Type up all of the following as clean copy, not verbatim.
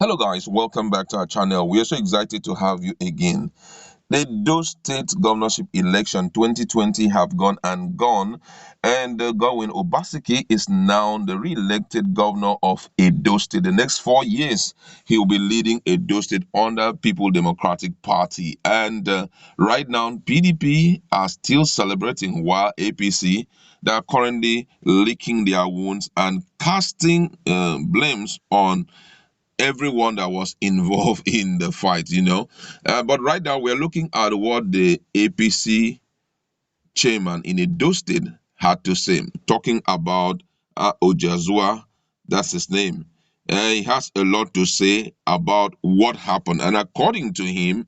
Hello guys, welcome back to our channel. We are so excited to have you again. The Edo State Governorship Election 2020 have gone, and Godwin Obaseki is now the re-elected governor of Edo State. The next 4 years, he will be leading Edo State under People Democratic Party. And right now, PDP are still celebrating, while APC they are currently licking their wounds and casting blames on everyone that was involved in the fight. But right now, we're looking at what the APC chairman in Edo State had to say, talking about Ojazua, that's his name. He has a lot to say about what happened. And according to him,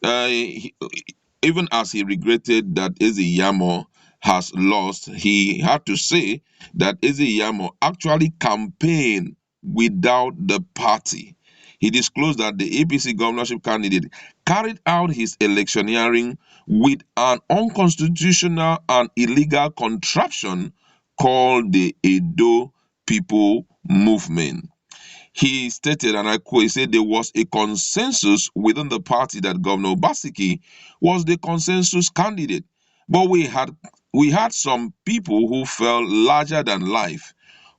even as he regretted that Iyamu has lost, he had to say that Iyamu actually campaigned without the party. He disclosed that the APC governorship candidate carried out his electioneering with an unconstitutional and illegal contraption called the Edo People Movement. He stated, and I quote, he said there was a consensus within the party that Governor Obaseki was the consensus candidate. But we had some people who felt larger than life,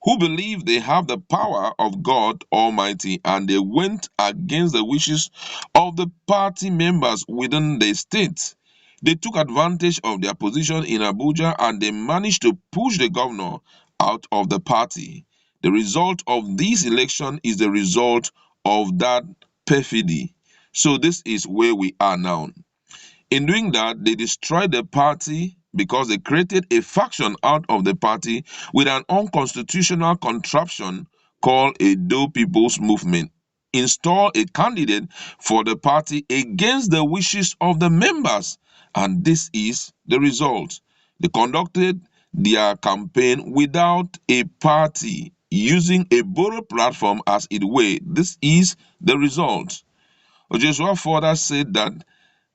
who believe they have the power of God Almighty, and they went against the wishes of the party members within the state. They took advantage of their position in Abuja and they managed to push the governor out of the party. The result of this election is the result of that perfidy. So this is where we are now. In doing that, they destroyed the party because they created a faction out of the party with an unconstitutional contraption called a Edo People's Movement. Install a candidate for the party against the wishes of the members, and this is the result. They conducted their campaign without a party, using a borrowed platform as its way. This is the result. Joshua further said that,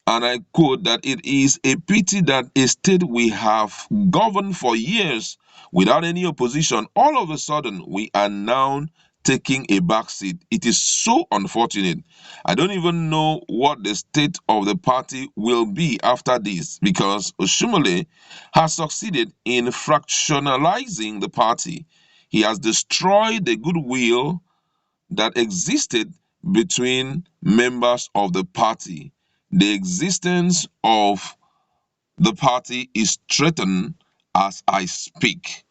and I quote, that it is a pity that a state we have governed for years without any opposition, all of a sudden we are now taking a back seat. It is so unfortunate. I don't even know what the state of the party will be after this, because Oshiomhole has succeeded in fractionalizing the party. He has destroyed the goodwill that existed between members of the party. The existence of the party is threatened as I speak.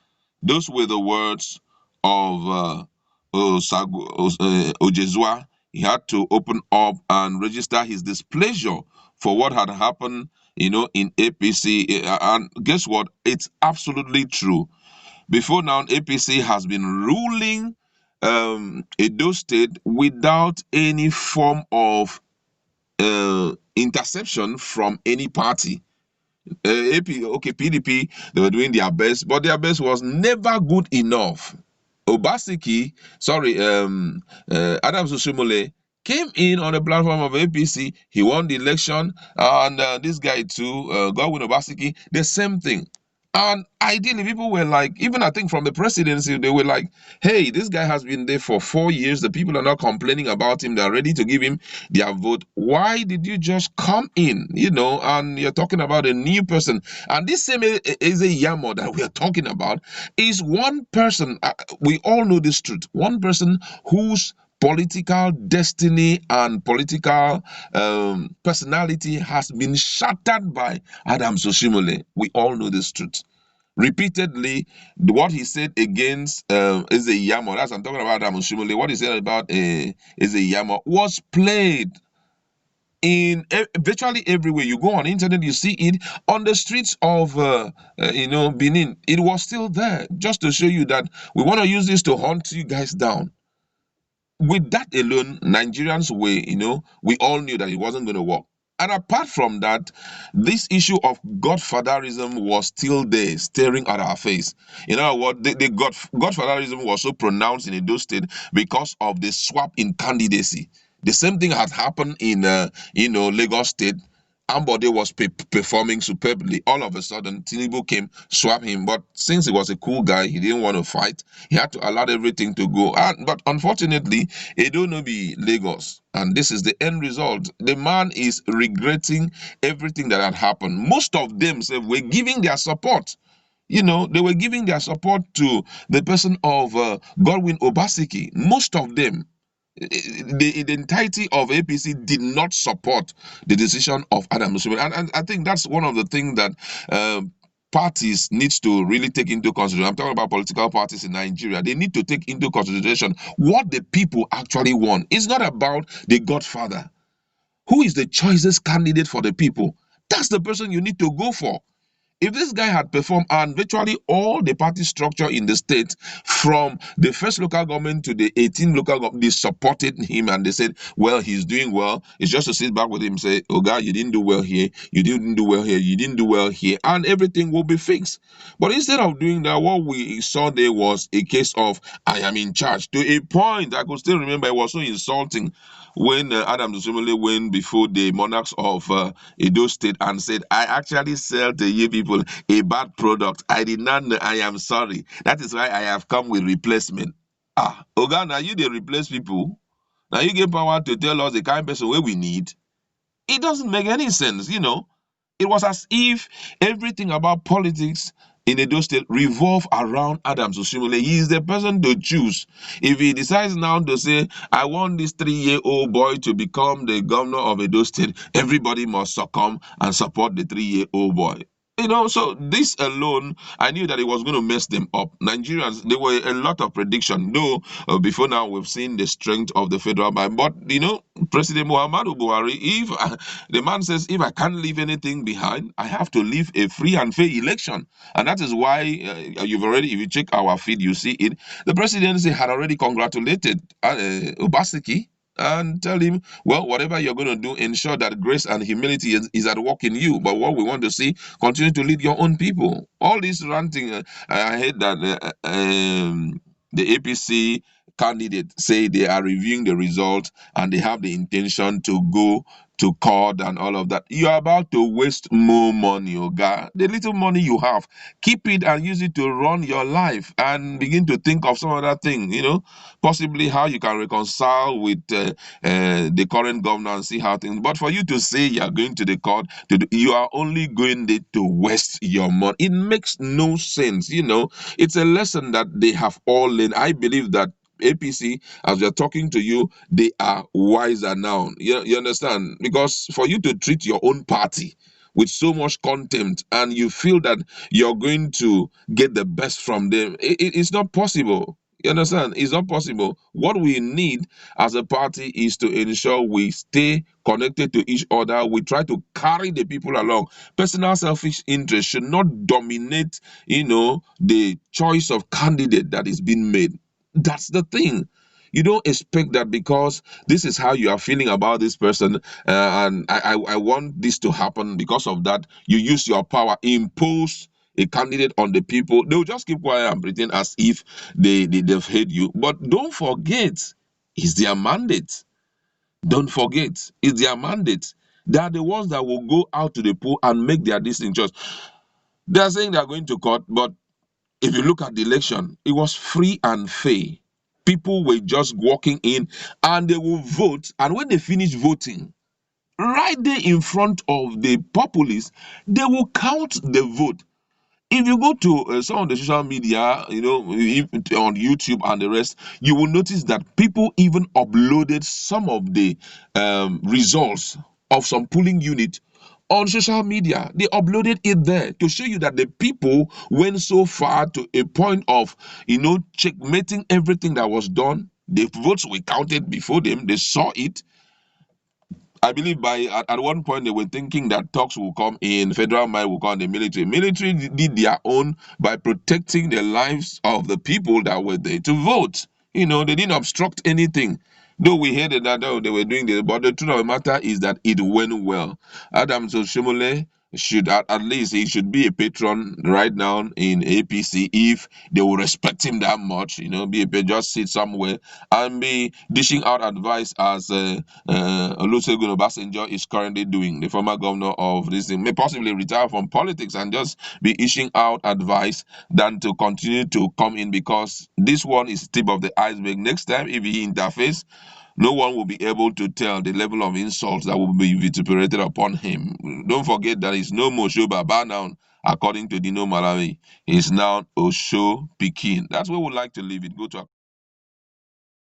Those were the words of Ojezua. He had to open up and register his displeasure for what had happened, in APC. And guess what? It's absolutely true. Before now, APC has been ruling Edo State without any form of interception from any party. PDP, they were doing their best, but their best was never good enough. Obaseki, sorry, Adams Oshiomhole came in on the platform of APC. He won the election, and this guy too, Godwin Obaseki, the same thing. And ideally, people were like, even I think from the presidency, they were like, hey, this guy has been there for 4 years. The people are not complaining about him. They're ready to give him their vote. Why did you just come in, and you're talking about a new person? And this same is a Iyamu that we are talking about is one person. We all know this truth. One person whose political destiny and political personality has been shattered by Adams Oshiomhole. We all know this truth. Repeatedly, what he said against is a Iyamu, that's I'm talking about Adams Oshiomhole, what he said about is a Iyamu was played in virtually everywhere. You go on internet, you see it on the streets of Benin. It was still there, just to show you that we want to use this to hunt you guys down. With that alone, Nigerians were, we all knew that it wasn't going to work. And apart from that, this issue of godfatherism was still there, staring at our face. You know what? The godfatherism was so pronounced in Edo State because of the swap in candidacy. The same thing had happened in, Lagos State. Ambode was performing superbly. All of a sudden, Tinubu came, swapped him. But since he was a cool guy, he didn't want to fight. He had to allow everything to go. But unfortunately, it don't know be Lagos. And this is the end result. The man is regretting everything that had happened. Most of them say, were giving their support. They were giving their support to the person of Godwin Obaseki. Most of them, the entirety of APC did not support the decision of Adam Muslim. And I think that's one of the things that parties needs to really take into consideration. I'm talking about political parties in Nigeria. They need to take into consideration what the people actually want. It's not about the Godfather. Who is the choicest candidate for the people? That's the person you need to go for. If this guy had performed, and virtually all the party structure in the state, from the first local government to the 18 local government, they supported him and they said, well, he's doing well. It's just to sit back with him and say, oh God, you didn't do well here, you didn't do well here, you didn't do well here, and everything will be fixed. But instead of doing that, what we saw there was a case of, I am in charge. To a point, I could still remember it was so insulting when Adam Oshiomhole went before the monarchs of Edo State and said, I actually sell to you people a bad product. I did not know. I am sorry. That is why I have come with replacement. Oga, now you they replace people. Now you get power to tell us the kind of person where we need. It doesn't make any sense. It was as if everything about politics in Edo State revolve around Adams Oshiomhole. He is the person to choose. If he decides now to say, I want this 3-year-old boy to become the governor of Edo State, everybody must succumb and support the 3-year-old boy. So this alone, I knew that it was going to mess them up. Nigerians, there were a lot of prediction. Though before now we've seen the strength of the federal bank. But President Muhammadu Buhari, if the man says, if I can't leave anything behind, I have to leave a free and fair election. And that is why if you check our feed, you see it. The presidency had already congratulated Obaseki and tell him, well, whatever you're going to do, ensure that grace and humility is at work in you. But what we want to see, continue to lead your own people. All this ranting, I heard that the APC candidate say they are reviewing the results and they have the intention to go to court and all of that. You are about to waste more money, Oga. The little money you have, keep it and use it to run your life and begin to think of some other thing, possibly how you can reconcile with the current governor and see how things. But for you to say you are going to the court, you are only going there to waste your money. It makes no sense. It's a lesson that they have all learned. I believe that APC, as we're talking to you, they are wiser now. You understand? Because for you to treat your own party with so much contempt and you feel that you're going to get the best from them, it's not possible. You understand? It's not possible. What we need as a party is to ensure we stay connected to each other. We try to carry the people along. Personal selfish interest should not dominate, the choice of candidate that is being made. That's the thing. You don't expect that because this is how you are feeling about this person, and I want this to happen. Because of that, you use your power, impose a candidate on the people. They'll just keep quiet and pretend as if they've heard you. But don't forget, it's their mandate. Don't forget, it's their mandate. They are the ones that will go out to the poll and make their distinct choice. They are saying they are going to court, but if you look at the election, it was free and fair. People were just walking in and they will vote. And when they finish voting, right there in front of the populace, they will count the vote. If you go to some of the social media, on YouTube and the rest, you will notice that people even uploaded some of the results of some polling unit on social media. They uploaded it there to show you that the people went so far to a point of, checkmating everything that was done. The votes were counted before them. They saw it. I believe at one point they were thinking that talks will come in, federal might will come, the military. Military did their own by protecting the lives of the people that were there to vote. They didn't obstruct anything. Though we heard that they were doing this, but the truth of the matter is that it went well. Adams Oshiomhole should at least he should be a patron right now in APC if they will respect him that much. Be a just sit somewhere and be dishing out advice as Olusegun Obasanjo is currently doing, the former governor of this thing, may possibly retire from politics and just be issuing out advice than to continue to come in, because this one is tip of the iceberg. Next time, if he interface, no one will be able to tell the level of insults that will be vituperated upon him. Don't forget that it's no more Osho Baba now, according to Dino Malawi. He's now Osho Pikin. That's where we would like to leave it. Go to